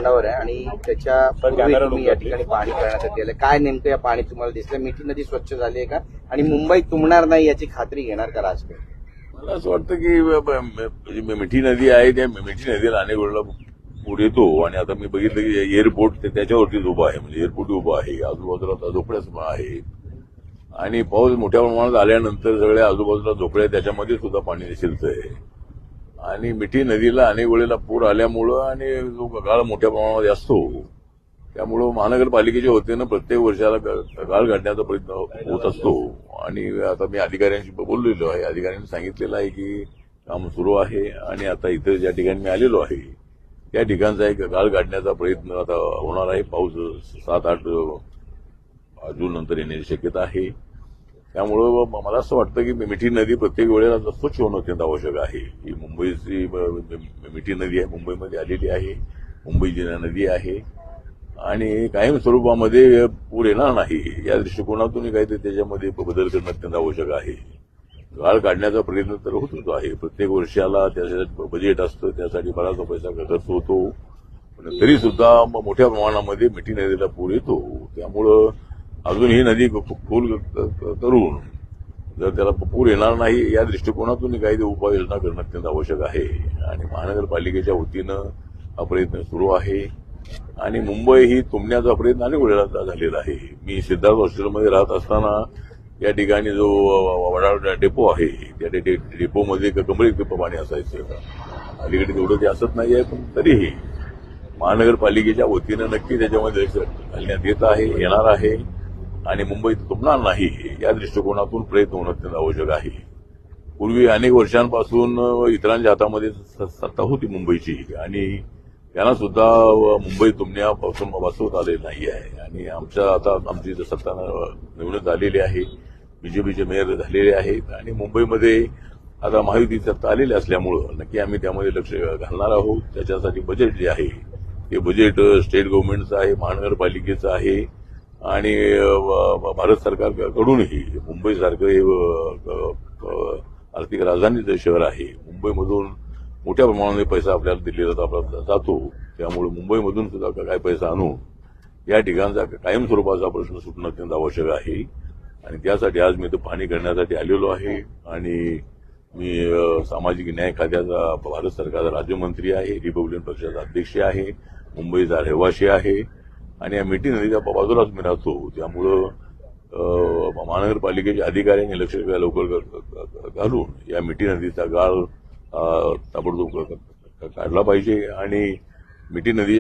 तोंडावर आहे आणि त्याच्या पूर्वी तुम्ही या ठिकाणी पाणी करण्यासाठी आले. काय नेमकं या पाणी तुम्हाला दिसलं? मिठी नदी स्वच्छ झाली आहे का आणि मुंबई तुंबणार नाही याची खात्री घेणार का राजकीय? मला असं वाटतं की मिठी नदी आहे, त्या मिठी नदीला अनेक वेळेला पूर येतो आणि आता मी बघितलं की एअरपोर्ट त्याच्यावरतीच उभं आहे, म्हणजे एअरपोर्ट उभं आहे, आजूबाजूला झोपड्याच आहे आणि पाऊस मोठ्या प्रमाणात आल्यानंतर सगळ्या आजूबाजूला झोपड्या त्याच्यामध्ये सुद्धा पाणी शिरतंय आणि मिठी नदीला अनेक वेळेला पूर आल्यामुळं आणि जो गाळ मोठ्या प्रमाणामध्ये असतो त्यामुळं महानगरपालिकेच्या वतीनं प्रत्येक वर्षाला गाळ काढण्याचा प्रयत्न होत असतो आणि आता मी अधिकाऱ्यांशी बोललेलो आहे. अधिकाऱ्यांनी सांगितलेलं आहे की काम सुरू आहे आणि आता इथं ज्या ठिकाणी मी आलेलो आहे त्या ठिकाणचा एक गाळ काढण्याचा प्रयत्न आता होणार आहे. पाऊस 7-8 जून नंतर येण्याची शक्यता आहे. त्यामुळं मला असं वाटतं की मिठी नदी प्रत्येक वेळेला स्वच्छ होणं अत्यंत आवश्यक आहे. ही मुंबईची मिठी नदी आहे, मुंबईमध्ये आलेली आहे, मुंबईची नदी आहे आणि कायम स्वरूपामध्ये पूर येणार नाही या दृष्टिकोनातून काहीतरी त्याच्यामध्ये बदल करणं अत्यंत आवश्यक आहे. गाळ काढण्याचा प्रयत्न तर होतच आहे. प्रत्येक वर्षाला त्यासाठी बजेट असतं, त्यासाठी बराचसा पैसा खर्च होतो, पण तरी सुद्धा मोठ्या प्रमाणामध्ये मिठी नदीला पूर येतो. त्यामुळं अजून ही नदी खोल करून जर त्याला पूर येणार नाही या दृष्टिकोनातून काही उपाययोजना करणं अत्यंत आवश्यक आहे आणि महानगरपालिकेच्या वतीनं हा प्रयत्न सुरू आहे आणि मुंबई ही तुंबण्याचा प्रयत्न अनेक वेळेला झालेला आहे. मी सिद्धार्थ हॉस्टेलमध्ये राहत असताना या ठिकाणी जो वडाळा डेपो आहे त्या डेपोमध्ये कमरेत पाणी असायचं. अलीकडे तेवढं ते असत नाही आहे, पण तरीही महानगरपालिकेच्या वतीनं नक्की त्याच्यामध्ये घालण्यात येत आहे, येणार आहे आणि मुंबईत तुंबणार नाही या दृष्टिकोनातून प्रयत्न होणं अत्यंत आवश्यक आहे. पूर्वी अनेक वर्षांपासून इतरांच्या हातामध्ये सत्ता होती मुंबईची आणि त्यांना सुद्धा मुंबई तुंबण्यापासून वाचवत आलेलं नाही आहे आणि आमची सत्ता निवडणूक झालेली आहे, बीजेपीचे मेयर झालेले आहेत आणि मुंबईमध्ये आता महायुती सत्ता आलेली असल्यामुळं नक्की आम्ही त्यामध्ये लक्ष घालणार आहोत. त्याच्यासाठी बजेट जे आहे ते बजेट स्टेट गव्हर्नमेंटचं आहे, महानगरपालिकेचं आहे आणि भारत सरकारकडूनही मुंबईसारखं हे आर्थिक राजधानीचं शहर आहे. मुंबईमधून मोठ्या प्रमाणामध्ये पैसा आपल्याला दिलेला जातो. त्यामुळे मुंबईमधून सुद्धा काय पैसा आणून या ठिकाणचा कायम स्वरूपाचा प्रश्न सुटणं अत्यंत आवश्यक आहे आणि त्यासाठी आज मी इथं पाहणी करण्यासाठी आलेलो आहे आणि मी सामाजिक न्याय खात्याचा भारत सरकारचा राज्यमंत्री आहे, रिपब्लिकन पक्षाचा अध्यक्ष आहे, मुंबईचा रहिवासी आहे आणि या मिठी नदीच्या बाजूलाच मी राहतो. त्यामुळं महानगरपालिकेच्या अधिकाऱ्यांनी लक्ष लवकर घालून या मिठी नदीचा गाळ ताबडतोब काढला पाहिजे आणि मिठी नदी